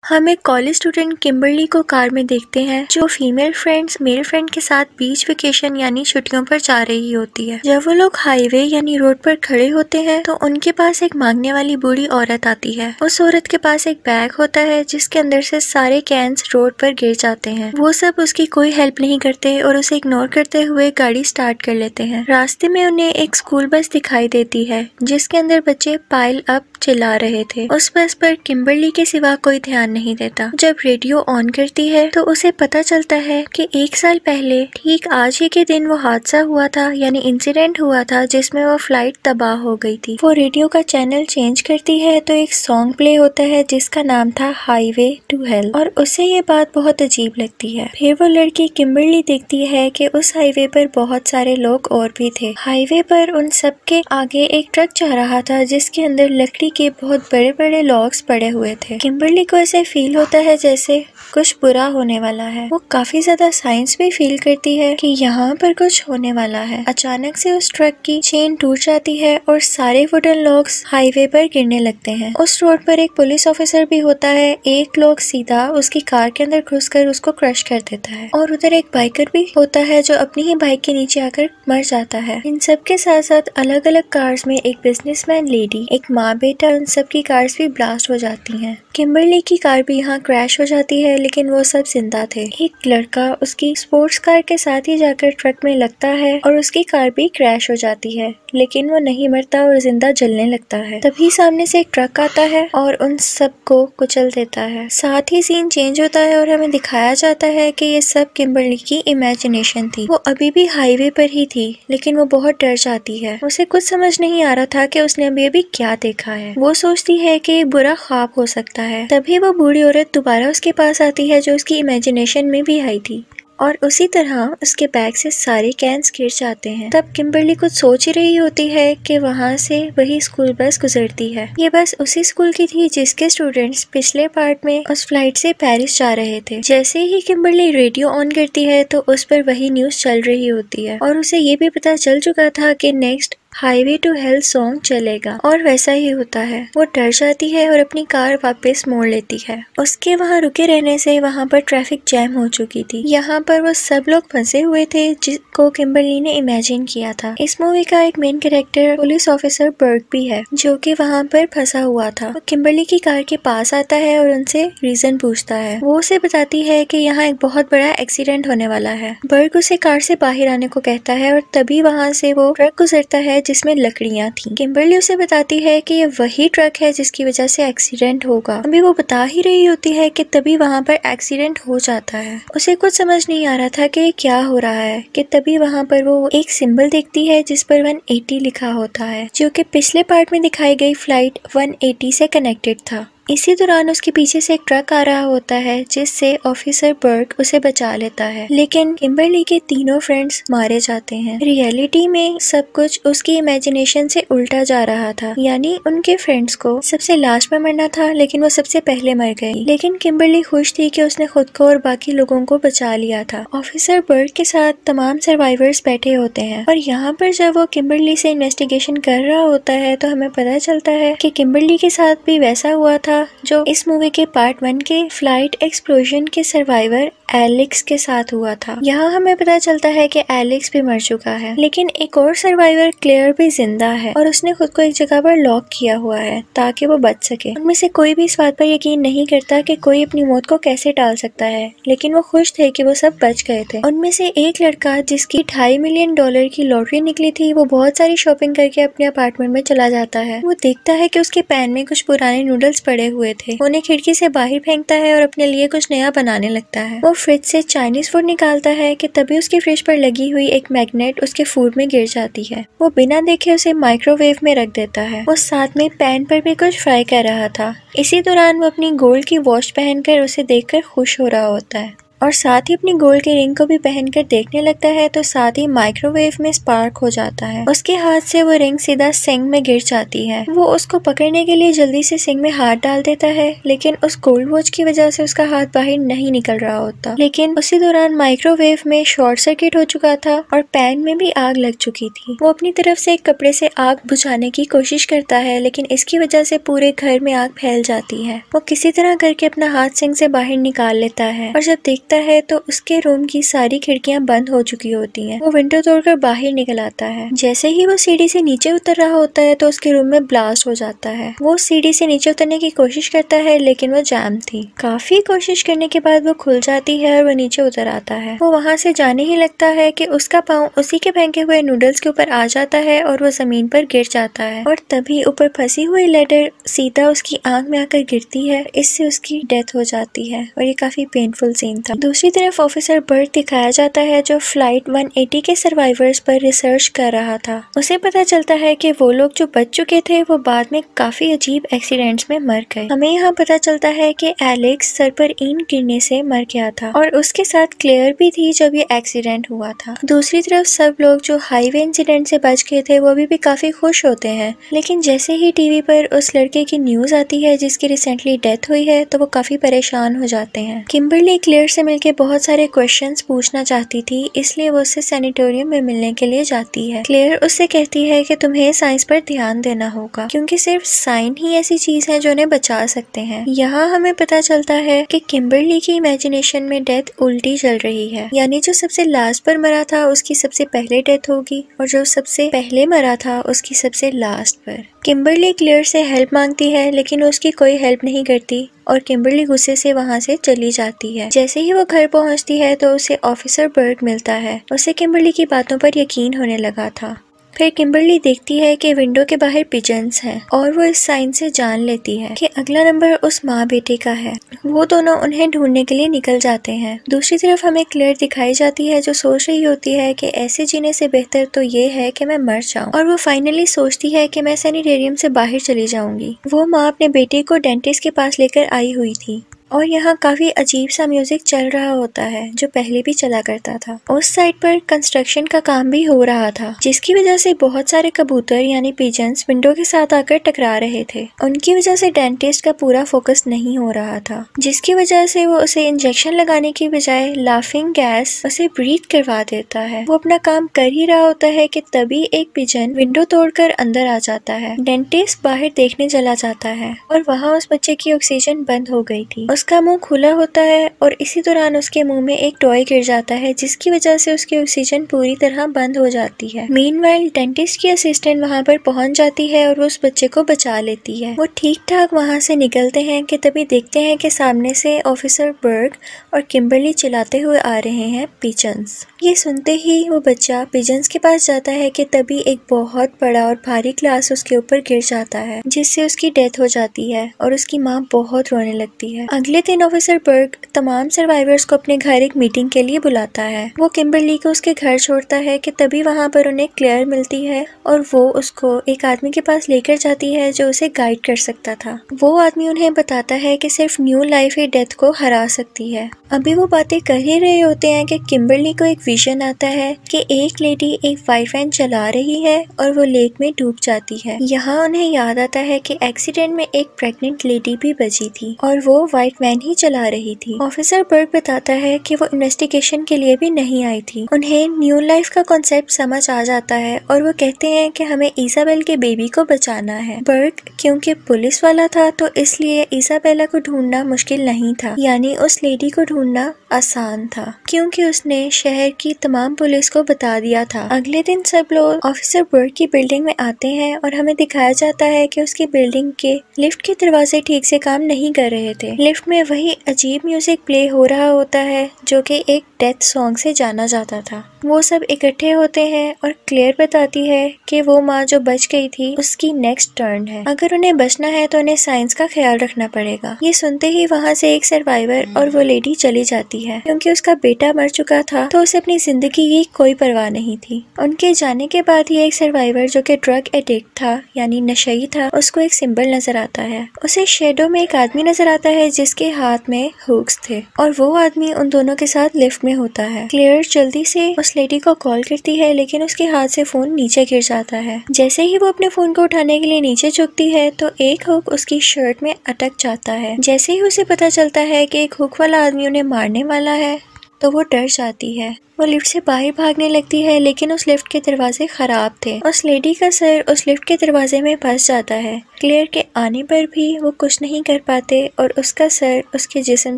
हम एक college student Kimberly को कार में देखते हैं जो फीमेल फ्रेंड्स मेल फ्रेंड के साथ बीच वेकेशन यानी छुट्टियों पर जा रही होती है। जब वो लोग हाईवे यानी रोड पर खड़े होते हैं तो उनके पास एक मांगने वाली बूढ़ी औरत आती है। उस औरत के पास एक बैग होता है जिसके अंदर से सारे कैंस रोड पर गिर जाते हैं। वो सब उसकी कोई हेल्प नहीं करते और उसे इग्नोर करते हुए गाड़ी स्टार्ट कर लेते हैं। रास्ते में उन्हें एक स्कूल बस दिखाई देती है जिसके अंदर बच्चे पाइल अप चिल्ला रहे थे। उस बस पर किम्बरली के सिवा कोई ध्यान नहीं देता। जब रेडियो ऑन करती है तो उसे पता चलता है कि 1 साल पहले ठीक आज ही के दिन वो हादसा हुआ था यानी इंसिडेंट हुआ था जिसमें वो फ्लाइट तबाह हो गई थी। वो रेडियो का चैनल चेंज करती है तो एक सॉन्ग प्ले होता है जिसका नाम था हाईवे टू हेल और उसे ये बात बहुत अजीब लगती है। फिर वो लड़की किम्बरली देखती है कि उस हाईवे पर बहुत सारे लोग और भी थे। हाईवे पर उन सब के आगे एक ट्रक जा रहा था जिसके अंदर लकड़ी के बहुत बड़े बड़े लॉग्स पड़े हुए थे। किम्बरली को ऐसे फील होता है जैसे कुछ बुरा होने वाला है। वो काफी ज्यादा साइंस भी फील करती है कि यहाँ पर कुछ होने वाला है। अचानक से उस ट्रक की चेन टूट जाती है और सारे वुडन लॉग्स हाईवे पर गिरने लगते हैं। उस रोड पर एक पुलिस ऑफिसर भी होता है। एक लोग सीधा उसकी कार के अंदर घुसकर उसको क्रश कर देता है और उधर एक बाइकर भी होता है जो अपनी ही बाइक के नीचे आकर मर जाता है। इन सब के साथ साथ अलग अलग कार्स में एक बिजनेसमैन लेडी, एक माँ बेटा, उन सब की कार्स भी ब्लास्ट हो जाती हैं। किम्बरली की कार भी यहाँ क्रैश हो जाती है लेकिन वो सब जिंदा थे। एक लड़का उसकी स्पोर्ट्स कार के साथ ही जाकर ट्रक में लगता है और उसकी कार भी क्रैश हो जाती है लेकिन वो नहीं मरता और जिंदा जलने लगता है। तभी सामने से एक ट्रक आता है और उन सब को कुचल देता है। साथ ही सीन चेंज होता है और हमें दिखाया जाता है कि ये सब किम्बरली की इमेजिनेशन थी। वो अभी भी हाईवे पर ही थी लेकिन वो बहुत डर जाती है। उसे कुछ समझ नहीं आ रहा था कि उसने अभी क्या देखा है। वो सोचती है कि एक बुरा ख्वाब हो सकता है। तभी वो बूढ़ी औरत दोबारा उसके पास आती है जो उसकी इमेजिनेशन में भी आई थी और उसी तरह उसके बैग से सारे कैंस गिर जाते हैं। तब किम्बरली कुछ सोच ही रही होती है कि वहाँ से वही स्कूल बस गुजरती है। ये बस उसी स्कूल की थी जिसके स्टूडेंट्स पिछले पार्ट में उस फ्लाइट से पेरिस जा रहे थे। जैसे ही किम्बरली रेडियो ऑन करती है तो उस पर वही न्यूज चल रही होती है और उसे ये भी पता चल चुका था कि next highway to hell song चलेगा और वैसा ही होता है। वो डर जाती है और अपनी कार वापस मोड़ लेती है। उसके वहाँ रुके रहने से वहाँ पर ट्रैफिक जैम हो चुकी थी। यहाँ पर वो सब लोग फंसे हुए थे जिसको किम्बरली ने इमेजिन किया था। इस मूवी का एक मेन कैरेक्टर पुलिस ऑफिसर बर्ग भी है जो कि वहाँ पर फंसा हुआ था। वो किम्बरली की कार के पास आता है और उनसे रीजन पूछता है। वो उसे बताती है कि यहाँ एक बहुत बड़ा एक्सीडेंट होने वाला है। बर्ग उसे कार से बाहर आने को कहता है और तभी वहाँ से वो ट्रक गुजरता है जिसमें लकड़ियां थी। किम्बरली उसे बताती है कि ये वही ट्रक है जिसकी वजह से एक्सीडेंट होगा। अभी वो बता ही रही होती है कि तभी वहाँ पर एक्सीडेंट हो जाता है। उसे कुछ समझ नहीं आ रहा था कि क्या हो रहा है कि तभी वहाँ पर वो एक सिंबल देखती है जिस पर 180 लिखा होता है जो कि पिछले पार्ट में दिखाई गई फ्लाइट 180 से कनेक्टेड था। इसी दौरान उसके पीछे से एक ट्रक आ रहा होता है जिससे ऑफिसर बर्ग उसे बचा लेता है लेकिन किम्बरली के तीनों फ्रेंड्स मारे जाते हैं। रियलिटी में सब कुछ उसकी इमेजिनेशन से उल्टा जा रहा था यानी उनके फ्रेंड्स को सबसे लास्ट में मरना था लेकिन वो सबसे पहले मर गई। लेकिन किम्बरली खुश थी कि उसने खुद को और बाकी लोगों को बचा लिया था। ऑफिसर बर्ग के साथ तमाम सर्वाइवर्स बैठे होते हैं और यहाँ पर जब वो किम्बरली से इन्वेस्टिगेशन कर रहा होता है तो हमें पता चलता है कि किम्बरली के साथ भी वैसा हुआ था जो इस मूवी के पार्ट 1 के फ्लाइट एक्सप्लोजन के सर्वाइवर एलेक्स के साथ हुआ था। यहाँ हमें पता चलता है कि एलेक्स भी मर चुका है लेकिन एक और सर्वाइवर क्लेयर भी जिंदा है और उसने खुद को एक जगह पर लॉक किया हुआ है ताकि वो बच सके। उनमें से कोई भी इस बात पर यकीन नहीं करता कि कोई अपनी मौत को कैसे टाल सकता है लेकिन वो खुश थे कि वो सब बच गए थे। उनमें से एक लड़का जिसकी $2.5 मिलियन की लॉटरी निकली थी वो बहुत सारी शॉपिंग करके अपने अपार्टमेंट में चला जाता है। वो देखता है कि उसके पैन में कुछ पुराने नूडल्स पड़े हुए थे। उन्हें खिड़की से बाहर फेंकता है और अपने लिए कुछ नया बनाने लगता है। वो फ्रिज से चाइनीज फूड निकालता है कि तभी उसकी फ्रिज पर लगी हुई एक मैग्नेट उसके फूड में गिर जाती है। वो बिना देखे उसे माइक्रोवेव में रख देता है। वो साथ में पैन पर भी कुछ फ्राई कर रहा था। इसी दौरान वो अपनी गोल्ड की वॉच पहनकर उसे देखकर खुश हो रहा होता है और साथ ही अपनी गोल्ड के रिंग को भी पहनकर देखने लगता है तो साथ ही माइक्रोवेव में स्पार्क हो जाता है। उसके हाथ से वो रिंग सीधा सिंक में गिर जाती है। वो उसको पकड़ने के लिए जल्दी से सिंक में हाथ डाल देता है, लेकिन उस गोल्ड वॉच की वजह से उसका हाथ बाहर नहीं निकल रहा होता। लेकिन उसी दौरान माइक्रोवेव में शॉर्ट सर्किट हो चुका था और पैन में भी आग लग चुकी थी। वो अपनी तरफ से एक कपड़े से आग बुझाने की कोशिश करता है, लेकिन इसकी वजह से पूरे घर में आग फैल जाती है। वो किसी तरह करके अपना हाथ सिंक से बाहर निकाल लेता है और जब देखता है तो उसके रूम की सारी खिड़कियां बंद हो चुकी होती हैं। वो विंडो तोड़कर बाहर निकल आता है। जैसे ही वो सीढ़ी से नीचे उतर रहा होता है तो उसके रूम में ब्लास्ट हो जाता है। वो सीढ़ी से नीचे उतरने की कोशिश करता है, लेकिन वो जैम थी। काफी कोशिश करने के बाद वो खुल जाती है और वो नीचे उतर आता है। वो वहाँ से जाने ही लगता है कि उसका पाँव उसी के फेंके हुए नूडल्स के ऊपर आ जाता है और वो जमीन पर गिर जाता है और तभी ऊपर फंसी हुई लेडर सीधा उसकी आंख में आकर गिरती है। इससे उसकी डेथ हो जाती है और ये काफी पेनफुल सीन था। दूसरी तरफ ऑफिसर बर्ट दिखाया जाता है जो फ्लाइट 180 के सर्वाइवर्स पर रिसर्च कर रहा था। उसे पता चलता है कि वो लोग जो बच चुके थे वो बाद में काफी अजीब एक्सीडेंट्स में मर गए। हमें यहाँ पता चलता है कि एलेक्स सर पर ईंट गिरने से मर गया था और उसके साथ क्लेयर भी थी जब ये एक्सीडेंट हुआ था। दूसरी तरफ सब लोग जो हाईवे इंसिडेंट से बच गए थे वो भी काफी खुश होते हैं, लेकिन जैसे ही टीवी पर उस लड़के की न्यूज आती है जिसकी रिसेंटली डेथ हुई है तो वो काफी परेशान हो जाते हैं। किम्बरली क्लेयर से मिलके बहुत सारे क्वेश्चंस पूछना चाहती थी, इसलिए वो उससे सैनिटोरियम में मिलने के लिए जाती है। क्लेयर उससे कहती है कि तुम्हें साइंस पर ध्यान देना होगा क्योंकि सिर्फ साइंस ही ऐसी चीज है जो उन्हें बचा सकते हैं। यहाँ हमें पता चलता है कि किम्बरली की इमेजिनेशन में डेथ उल्टी चल रही है, यानी जो सबसे लास्ट पर मरा था उसकी सबसे पहले डेथ होगी और जो सबसे पहले मरा था उसकी सबसे लास्ट पर। किम्बरली क्लेयर से हेल्प मांगती है, लेकिन उसकी कोई हेल्प नहीं करती और किम्बरली गुस्से से वहाँ से चली जाती है। जैसे ही वो घर पहुँचती है तो उसे ऑफिसर बर्ट मिलता है। उसे किम्बरली की बातों पर यकीन होने लगा था। फिर किम्बरली देखती है कि विंडो के बाहर पिजन्स हैं और वो इस साइन से जान लेती है कि अगला नंबर उस माँ बेटे का है। वो दोनों उन्हें ढूंढने के लिए निकल जाते हैं। दूसरी तरफ हमें क्लेयर दिखाई जाती है जो सोच रही होती है कि ऐसे जीने से बेहतर तो ये है कि मैं मर जाऊं, और वो फाइनली सोचती है कि मैं सैनिटेरियम से बाहर चली जाऊंगी। वो माँ अपने बेटे को डेंटिस्ट के पास लेकर आई हुई थी और यहाँ काफी अजीब सा म्यूजिक चल रहा होता है जो पहले भी चला करता था। उस साइड पर कंस्ट्रक्शन का काम भी हो रहा था, जिसकी वजह से बहुत सारे कबूतर यानी पिजन्स विंडो के साथ आकर टकरा रहे थे। उनकी वजह से डेंटिस्ट का पूरा फोकस नहीं हो रहा था, जिसकी वजह से वो उसे इंजेक्शन लगाने की बजाय लाफिंग गैस उसे ब्रीथ करवा देता है। वो अपना काम कर ही रहा होता है कि तभी एक पिजन विंडो तोड़कर अंदर आ जाता है। डेंटिस्ट बाहर देखने चला जाता है और वहाँ उस बच्चे की ऑक्सीजन बंद हो गई थी। उसका मुंह खुला होता है और इसी दौरान उसके मुंह में एक टॉय गिर जाता है, जिसकी वजह से उसकी ऑक्सीजन पूरी तरह बंद हो जाती है। मीनवाइल डेंटिस्ट की असिस्टेंट वहां पर पहुंच जाती है और वो उस बच्चे को बचा लेती है। वो ठीक ठाक वहां से निकलते हैं कि तभी देखते हैं कि सामने से ऑफिसर बर्ग और किम्बरली चिल्लाते हुए आ रहे हैं पिजन्स। ये सुनते ही वो बच्चा पिजन्स के पास जाता है कि तभी एक बहुत बड़ा और भारी ग्लास उसके ऊपर गिर जाता है, जिससे उसकी डेथ हो जाती है और उसकी माँ बहुत रोने लगती है। अगले दिन ऑफिसर बर्ग तमाम सर्वाइवर्स को अपने घर एक मीटिंग के लिए बुलाता है। वो किम्बरली को उसके घर छोड़ता है कि तभी वहाँ पर उन्हें क्लेयर मिलती है और वो उसको एक आदमी के पास लेकर जाती है जो उसे गाइड कर सकता था। वो आदमी उन्हें बताता है कि सिर्फ न्यू लाइफ ही डेथ को हरा सकती है। अभी वो बातें कर ही रहे होते हैं कि किम्बरली को एक विजन आता है कि एक लेडी एक वाइट वैन चला रही है और वो लेक में डूब जाती है। यहाँ उन्हें याद आता है कि एक्सीडेंट में एक प्रेग्नेंट लेडी भी बची थी और वो वाइट वैन ही चला रही थी। ऑफिसर बर्ग बताता है कि वो इन्वेस्टिगेशन के लिए भी नहीं आई थी। उन्हें न्यू लाइफ का कॉन्सेप्ट समझ आ जाता है और वो कहते हैं कि हमें इसाबेल के बेबी को बचाना है। बर्ग क्योंकि पुलिस वाला था तो इसलिए इसाबेला को ढूंढना मुश्किल नहीं था, यानी उस लेडी को ढूंढना आसान था क्योंकि उसने शहर की तमाम पुलिस को बता दिया था। अगले दिन सब लोग ऑफिसर बर्ग की बिल्डिंग में आते हैं और हमें दिखाया जाता है कि उसकी बिल्डिंग के लिफ्ट के दरवाजे ठीक से काम नहीं कर रहे थे। लिफ्ट में वही अजीब म्यूजिक प्ले हो रहा होता है जो कि एक डेथ सॉन्ग से जाना जाता था। वो सब इकट्ठे होते हैं और क्लेयर बताती है कि वो माँ जो बच गई थी उसकी नेक्स्ट टर्न है। अगर उन्हें बचना है तो उन्हें साइंस का ख्याल रखना पड़ेगा। ये सुनते ही वहाँ से एक सर्वाइवर और वो लेडी चली जाती है क्योंकि उसका बेटा मर चुका था तो उसे अपनी जिंदगी की कोई परवाह नहीं थी। उनके जाने के बाद ही एक सर्वाइवर जो कि ड्रग एडिक्ट था यानी नशई था, उसको एक सिंबल नजर आता है। उसे शेडो में एक आदमी नजर आता है जिस जिसके हाथ में हुक्स थे और वो आदमी उन दोनों के साथ लिफ्ट में होता है। क्लेयर जल्दी से उस लेडी को कॉल करती है लेकिन उसके हाथ से फोन नीचे गिर जाता है। जैसे ही वो अपने फोन को उठाने के लिए नीचे झुकती है तो एक हुक उसकी शर्ट में अटक जाता है। जैसे ही उसे पता चलता है कि एक हुक वाला आदमी उन्हें मारने वाला है तो वो डर जाती है। वो लिफ्ट से बाहर भागने लगती है लेकिन उस लिफ्ट के दरवाजे खराब थे। उस लेडी का सर उस लिफ्ट के दरवाजे में फंस जाता है। क्लेयर के आने पर भी वो कुछ नहीं कर पाते और उसका सर उसके जिस्म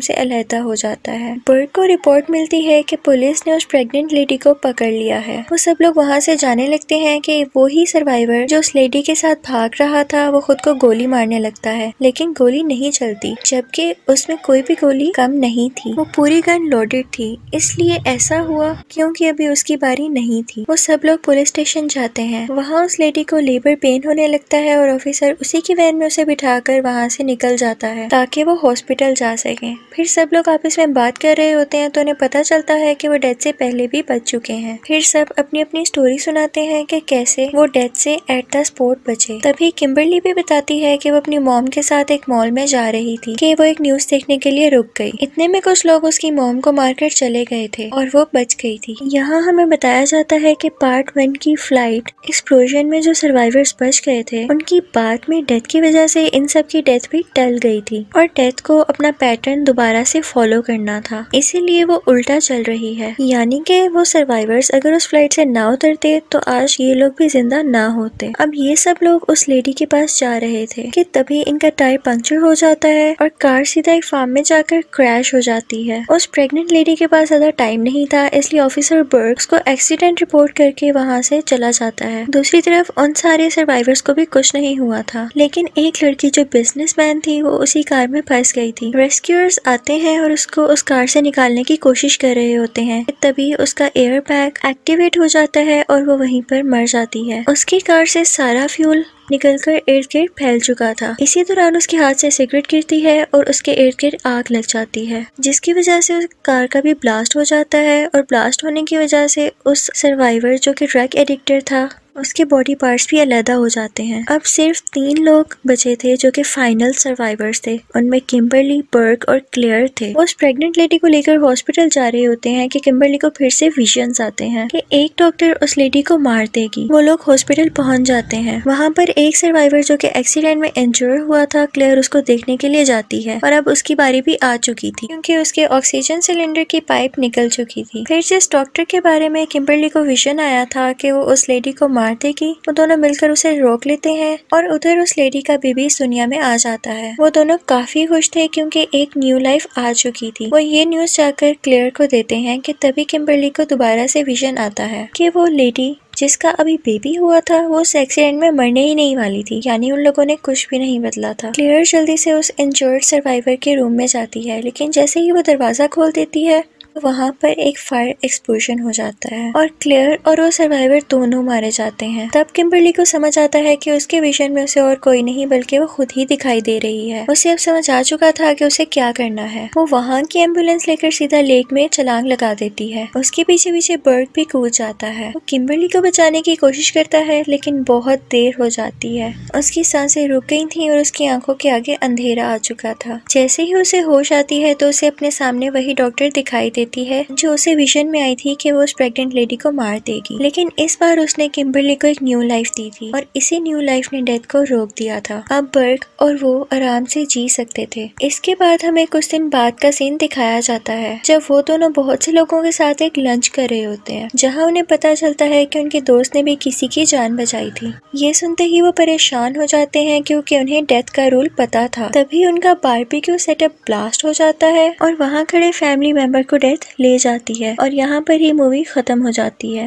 से अलहदा हो जाता है। बर्क को रिपोर्ट मिलती है कि पुलिस ने उस प्रेग्नेंट लेडी को पकड़ लिया है। वो सब लोग वहाँ से जाने लगते हैं कि वो ही सर्वाइवर जो उस लेडी के साथ भाग रहा था वो खुद को गोली मारने लगता है लेकिन गोली नहीं चलती, जबकि उसमें कोई भी गोली कम नहीं थी। वो पूरी गन लोडेड थी, इसलिए ऐसा हुआ क्योंकि अभी उसकी बारी नहीं थी। वो सब लोग पुलिस स्टेशन जाते हैं। वहाँ उस लेडी को लेबर पेन होने लगता है और ऑफिसर उसी की वैन में उसे बिठाकर वहाँ से निकल जाता है ताकि वो हॉस्पिटल जा सके। फिर सब लोग आपस में बात कर रहे होते हैं तो उन्हें पता चलता है कि वो डेथ से पहले भी बच चुके हैं। फिर सब अपनी अपनी स्टोरी सुनाते हैं कि कैसे वो डेथ से एट द स्पॉट बचे। तभी किम्बरली भी बताती है कि वो अपनी मॉम के साथ एक मॉल में जा रही थी कि वो एक न्यूज देखने के लिए रुक गई। इतने में कुछ लोग उसकी मॉम को मारकर चले गए थे और वो बच गई थी। यहाँ हमें बताया जाता है कि पार्ट 1 की फ्लाइट एक्सप्लोजन में जो सर्वाइवर्स बच गए थे उनकी बाद में डेथ की वजह से इन सब की डेथ भी टल गई थी और डेथ को अपना पैटर्न दोबारा से फॉलो करना था, इसीलिए वो उल्टा चल रही है। यानी कि वो सर्वाइवर्स अगर उस फ्लाइट से ना उतरते तो आज ये लोग भी जिंदा ना होते। अब ये सब लोग उस लेडी के पास जा रहे थे कि तभी इनका टायर पंक्चर हो जाता है और कार सीधा एक फार्म में जाकर क्रैश हो जाती है। उस प्रेग्नेंट लेडी के पास ज्यादा टाइम नहीं था, इसलिए ऑफिसर बर्क्स को एक्सीडेंट रिपोर्ट करके वहाँ से चला जाता है। दूसरी तरफ उन सारे सर्वाइवर्स को भी कुछ नहीं हुआ था, लेकिन एक लड़की जो बिजनेसमैन थी वो उसी कार में फंस गई थी। रेस्क्यूअर्स आते हैं और उसको उस कार से निकालने की कोशिश कर रहे होते हैं, तभी उसका एयर बैग एक्टिवेट हो जाता है और वो वहीं पर मर जाती है। उसकी कार से सारा फ्यूल निकलकर इर्द गिर्द फैल चुका था। इसी दौरान उसके हाथ से सिगरेट गिरती है और उसके इर्द गिर्द आग लग जाती है, जिसकी वजह से उस कार का भी ब्लास्ट हो जाता है और ब्लास्ट होने की वजह से उस सर्वाइवर जो कि ड्रग एडिक्टर था उसके बॉडी पार्ट्स भी अलग हो जाते हैं। अब सिर्फ 3 लोग बचे थे जो कि फाइनल सर्वाइवर्स थे। उनमें किम्बरली, बर्क और क्लेयर थे। वो उस प्रेग्नेंट लेडी को लेकर हॉस्पिटल जा रहे होते हैं कि किम्बरली को फिर से विजन्स आते हैं कि एक डॉक्टर उस लेडी को मार देगी। वो लोग हॉस्पिटल पहुंच जाते हैं। वहाँ पर एक सर्वाइवर जो कि एक्सीडेंट में इंजर हुआ था, क्लेयर उसको देखने के लिए जाती है और अब उसकी बारी भी आ चुकी थी क्योंकि उसके ऑक्सीजन सिलेंडर की पाइप निकल चुकी थी। फिर जिस डॉक्टर के बारे में किम्बरली को विजन आया था कि वो उस लेडी को मार देगी, वो दोनों मिलकर उसे रोक लेते हैं और उधर उस लेडी का बेबी इस दुनिया में आ जाता है। वो दोनों काफी खुश थे क्योंकि एक न्यू लाइफ आ चुकी थी। वो ये न्यूज जाकर क्लेयर को देते हैं कि तभी किम्बरली को दोबारा से विजन आता है कि वो लेडी जिसका अभी बेबी हुआ था वो उस एक्सीडेंट में मरने ही नहीं वाली थी, यानी उन लोगों ने कुछ भी नहीं बदला था। क्लेयर जल्दी से उस इंजर्ड सर्वाइवर के रूम में जाती है, लेकिन जैसे ही वो दरवाजा खोल देती है वहाँ पर एक फायर एक्सप्लोजन हो जाता है और क्लेयर और वो सर्वाइवर दोनों मारे जाते हैं। तब किम्बरली को समझ आता है कि उसके विजन में उसे और कोई नहीं बल्कि वो खुद ही दिखाई दे रही है। उसे अब समझ आ चुका था कि उसे क्या करना है। वो वहाँ की एम्बुलेंस लेकर सीधा लेक में छलांग लगा देती है। उसके पीछे पीछे बर्क भी कूद जाता है। वो किम्बरली को बचाने की कोशिश करता है लेकिन बहुत देर हो जाती है। उसकी सांसें रुक गई थी और उसकी आंखों के आगे अंधेरा आ चुका था। जैसे ही उसे होश आती है तो उसे अपने सामने वही डॉक्टर दिखाई देती है जो उसे विजन में आई थी कि वो उस प्रेग्नेंट लेडी को मार देगी, लेकिन इस बार उसने किम्बरली को एक न्यू लाइफ दी थी और इसी न्यू लाइफ ने डेथ को रोक दिया था। अब बर्क और वो आराम से जी सकते थे। इसके बाद हमें कुछ दिन बाद का सीन दिखाया जाता है जब वो दोनों बहुत से लोगों के साथ एक लंच कर रहे होते हैं, जहाँ उन्हें पता चलता है कि उनके दोस्त ने भी किसी की जान बचाई थी। ये सुनते ही वो परेशान हो जाते हैं क्योंकि उन्हें डेथ का रूल पता था। तभी उनका बारबेक्यू सेटअप ब्लास्ट हो जाता है और वहाँ खड़े फैमिली मेंबर को डेथ ले जाती है और यहाँ पर ही मूवी खत्म हो जाती है।